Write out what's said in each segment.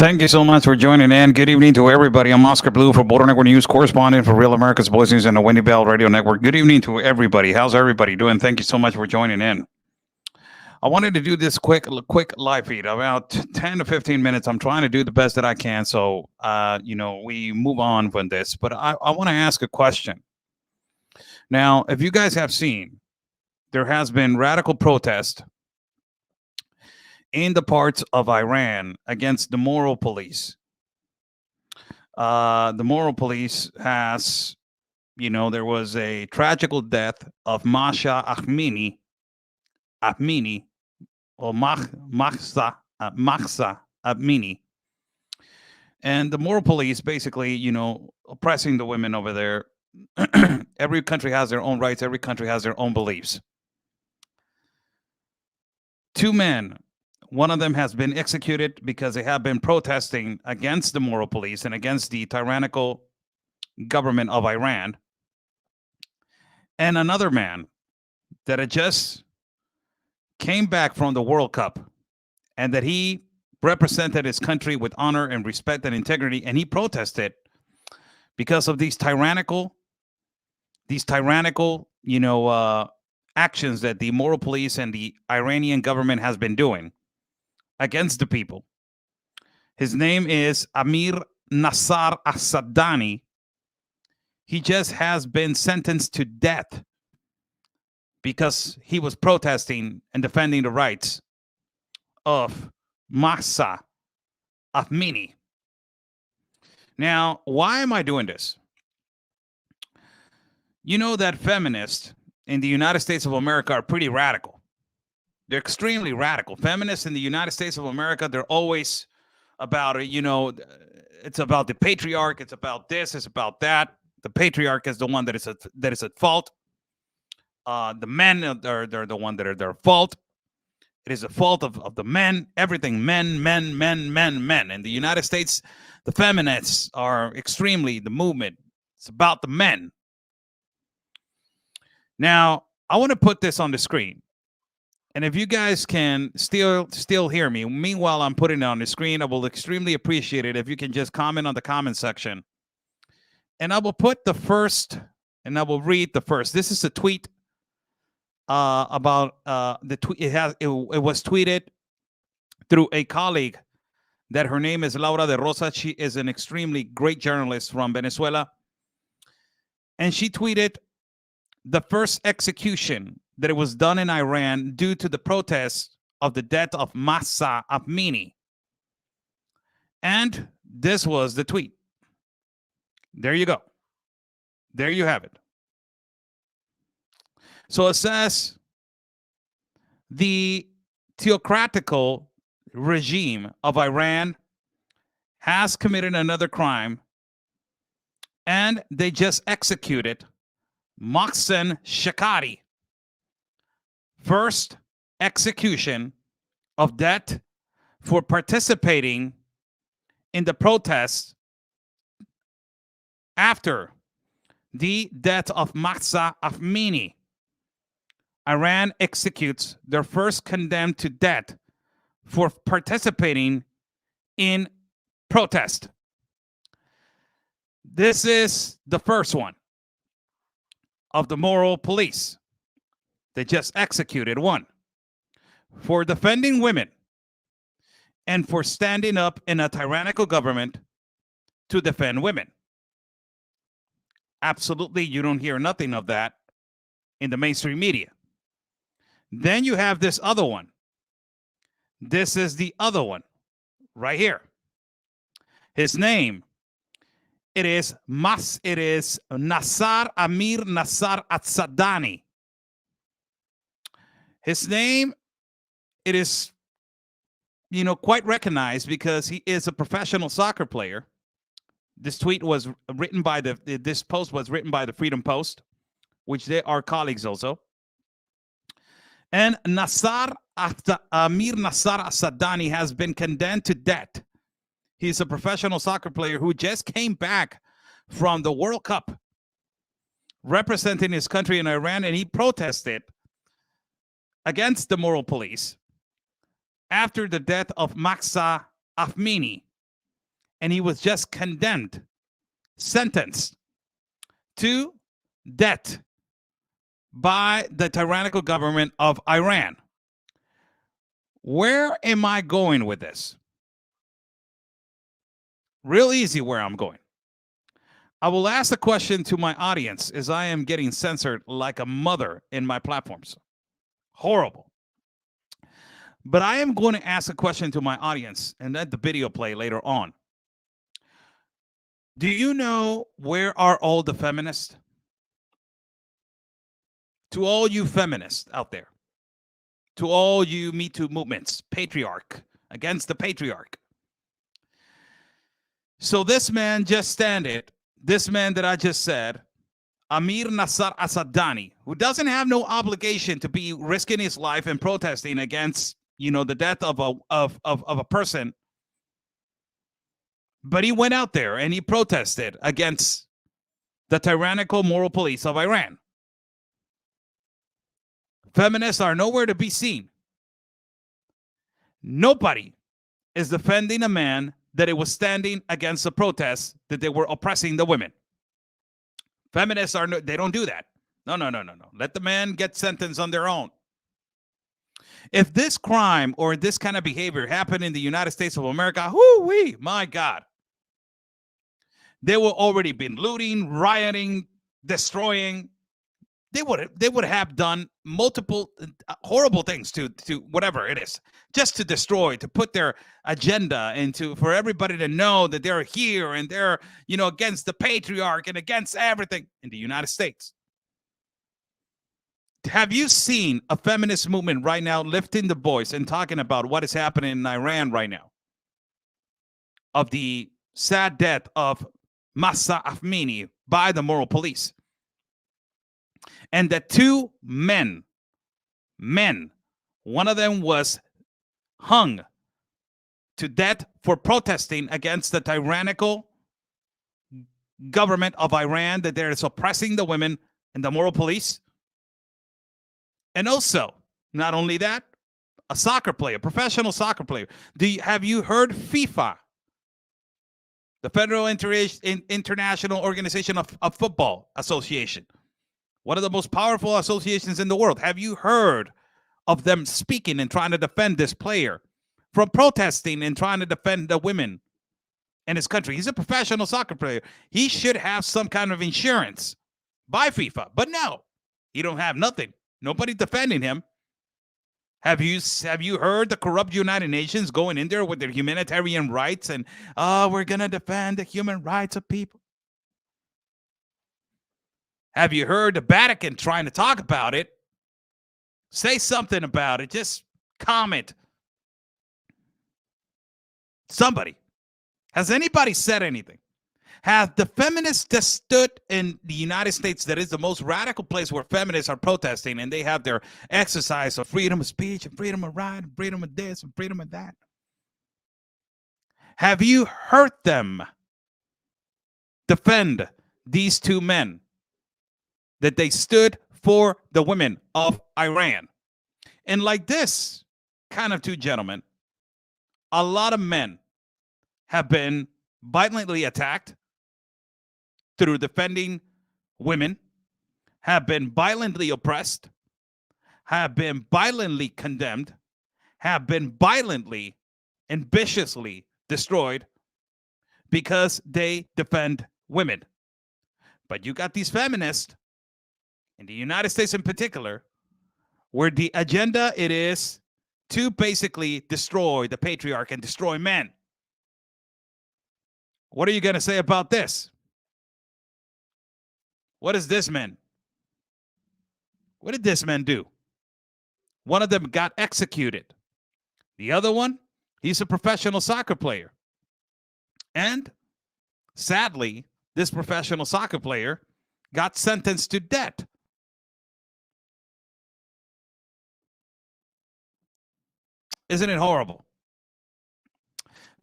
Thank you so much for joining in. Good evening to everybody. I'm Oscar Blue for Border Network News, correspondent for Real America's Voice News and the Wendy Bell Radio Network. Good evening to everybody. How's everybody doing? Thank you so much for joining in. I wanted to do this quick live feed, about 10 to 15 minutes. I'm trying to do the best that I can, so we move on from this. But I want to ask a question. Now, if you guys have seen, there has been radical protest in the parts of Iran against the moral police. The moral police has, there was a tragical death of Masha Amini, or Mahsa Amini. And the moral police basically, oppressing the women over there. Every country has their own rights. Every country has their own beliefs. Two men, one of them has been executed because they have been protesting against the moral police and against the tyrannical government of Iran. And another man that had just came back from the World Cup and that he represented his country with honor and respect and integrity. And he protested because of these tyrannical, actions that the moral police and the Iranian government has been doing against the people. His name is Amir Nassar Assadani. He just has been sentenced to death because he was protesting and defending the rights of Mahsa Amini. Now, why am I doing this? You know that feminists in the United States of America are pretty radical. They're extremely radical. Feminists in the United States of America, they're always about, it's about the patriarch. It's about this. It's about that. The patriarch is the one that is at fault. The men they're the one that are their fault. It is the fault of the men. Everything men. In the United States, the feminists are extremely the movement. It's about the men. Now, I want to put this on the screen. And if you guys can still hear me, meanwhile I'm putting it on the screen, I will extremely appreciate it if you can just comment on the comment section. And I will put the first, and I will read the first. This is a tweet about the tweet. It was tweeted through a colleague that her name is Laura de Rosa. She is an extremely great journalist from Venezuela. And she tweeted the first execution that it was done in Iran due to the protests of the death of Mahsa Amini. And this was the tweet. There you go. There you have it. So it says, the theocratical regime of Iran has committed another crime, and they just executed Mohsen Shekari. First execution of death for participating in the protests after the death of Mahsa Amini. Iran executes their first condemned to death for participating in protest. This is the first one of the moral police. They just executed one for defending women and for standing up in a tyrannical government to defend women. Absolutely, you don't hear nothing of that in the mainstream media. Then you have this other one. This is the other one right here. His name, it is Nassar Amir Nassar Assadani. His name, it is, quite recognized because he is a professional soccer player. This tweet was written by this post was written by the Freedom Post, which they are colleagues also. And Amir Nassar Assadani has been condemned to death. He's a professional soccer player who just came back from the World Cup representing his country in Iran, and he protested against the moral police after the death of Mahsa Amini. and he was just condemned, sentenced to death by the tyrannical government of Iran. Where am I going with this? Real easy where I'm going. I will ask the question to my audience as I am getting censored like a mother in my platforms. Horrible. But I am going to ask a question to my audience and let the video play later on. Do you know where are all the feminists? To all you feminists out there, to all you Me Too movements, patriarch, against the patriarch. So this man just standed, this man that I just said, Amir Nasser Asadani, who doesn't have no obligation to be risking his life and protesting against, the death of a person. But he went out there and he protested against the tyrannical moral police of Iran. Feminists are nowhere to be seen. Nobody is defending a man that it was standing against the protests that they were oppressing the women. Feminists they don't do that. No. Let the man get sentenced on their own. If this crime or this kind of behavior happened in the United States of America, whoo-wee, my God. They were already been looting, rioting, destroying. They would have done multiple horrible things to whatever it is, just to destroy, to put their agenda into, for everybody to know that they're here and they're, against the patriarch and against everything in the United States. Have you seen a feminist movement right now lifting the voice and talking about what is happening in Iran right now? Of the sad death of Mahsa Amini by the moral police. And the two men, one of them was hung to death for protesting against the tyrannical government of Iran that they're suppressing the women and the moral police. And also, not only that, a soccer player, professional soccer player. Have you heard FIFA, the Federal International Organization of Football Association? One of the most powerful associations in the world. Have you heard of them speaking and trying to defend this player from protesting and trying to defend the women in his country? He's a professional soccer player. He should have some kind of insurance by FIFA. But no, he don't have nothing. Nobody's defending him. Have you heard the corrupt United Nations going in there with their humanitarian rights and, we're going to defend the human rights of people? Have you heard the Vatican trying to talk about it? Say something about it. Just comment. Somebody. Has anybody said anything? Have the feminists that stood in the United States, that is the most radical place where feminists are protesting, and they have their exercise of freedom of speech and freedom of right and freedom of this and freedom of that? Have you heard them defend these two men? That they stood for the women of Iran. And like this kind of two gentlemen, a lot of men have been violently attacked through defending women, have been violently oppressed, have been violently condemned, have been violently and viciously destroyed because they defend women. But you got these feminists in the United States in particular, where the agenda it is to basically destroy the patriarch and destroy men. What are you going to say about this? What is this man? What did this man do? One of them got executed. The other one, he's a professional soccer player. And sadly, this professional soccer player got sentenced to death. Isn't it horrible?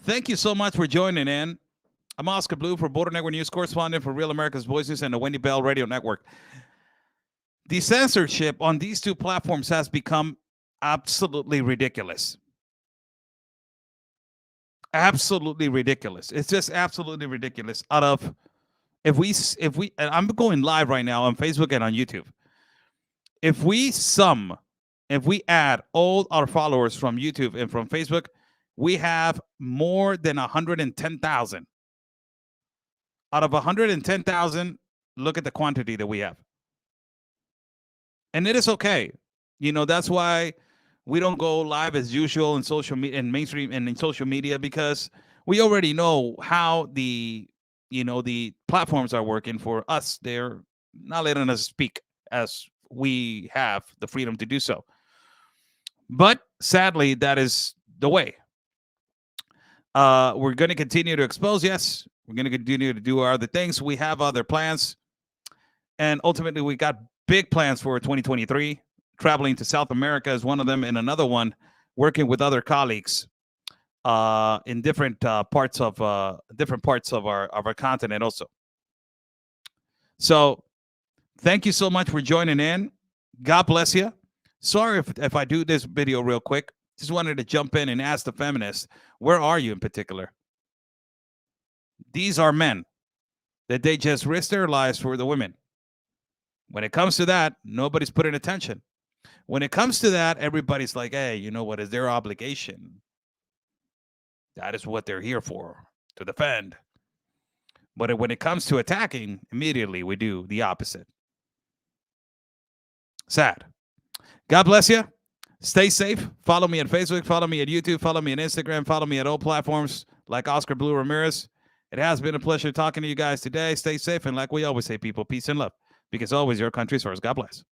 Thank you so much for joining in. I'm Oscar Blue for Border Network News, correspondent for Real America's Voices and the Wendy Bell Radio Network. The censorship on these two platforms has become absolutely ridiculous. Absolutely ridiculous. It's just absolutely ridiculous. Out of if we and I'm going live right now on Facebook and on YouTube. If we add all our followers from YouTube and from Facebook, we have more than 110,000. Out of 110,000, look at the quantity that we have. And it is okay. You know, that's why we don't go live as usual in social media and mainstream and in social media, because we already know how the platforms are working for us. They're not letting us speak as we have the freedom to do so. But sadly, that is the way. We're going to continue to expose. Yes, we're going to continue to do other things. We have other plans. And ultimately, we got big plans for 2023. Traveling to South America is one of them, and another one, working with other colleagues in different parts of our continent also. So thank you so much for joining in. God bless you. Sorry if I do this video real quick. Just wanted to jump in and ask the feminists, where are you in particular? These are men that they just risk their lives for the women. When it comes to that, nobody's putting attention. When it comes to that, everybody's like, hey, you know what is their obligation? That is what they're here for, to defend. But when it comes to attacking, immediately we do the opposite. Sad. God bless you. Stay safe. Follow me on Facebook. Follow me at YouTube. Follow me on Instagram. Follow me at all platforms like Oscar Blue Ramirez. It has been a pleasure talking to you guys today. Stay safe. And like we always say, people, peace and love. Because always your country's first. God bless.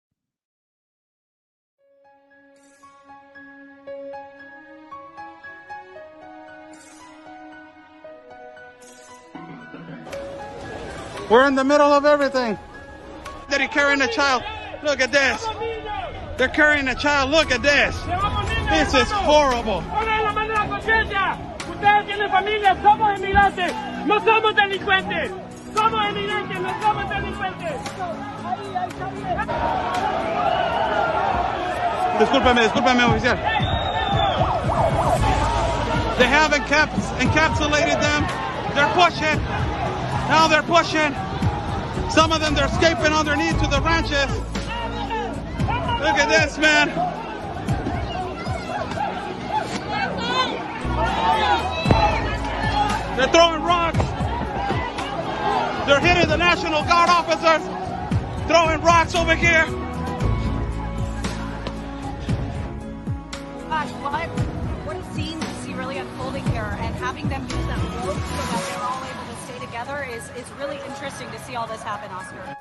We're in the middle of everything. They're carrying a child. Look at this. They're carrying a child. Look at this. This is horrible. Ustedes tienen familia, somos inmigrantes, no somos delincuentes. Somos inmigrantes, no somos delincuentes. Discúlpeme, oficial. They haven't encapsulated them. They're pushing. Now they're pushing. Some of them, they're escaping underneath to the ranches. Look at this, man. They're throwing rocks. They're hitting the National Guard officers. Throwing rocks over here. Gosh, what a scene to see really unfolding here, and having them use that rope so that they're all able to stay together is really interesting to see all this happen, Oscar.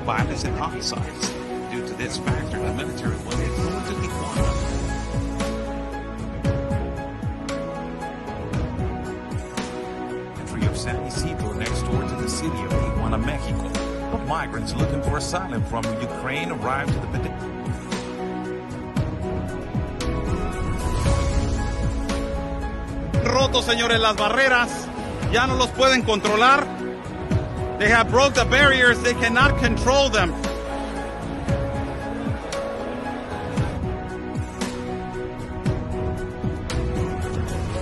Violence and homicides. Due to this factor, the military was moved to Tijuana. Entry of San Isidro next door to the city of Tijuana, Mexico. But migrants looking for asylum from Ukraine arrived to the Roto, señores, las barreras. Ya no los pueden controlar. They have broke the barriers. They cannot control them.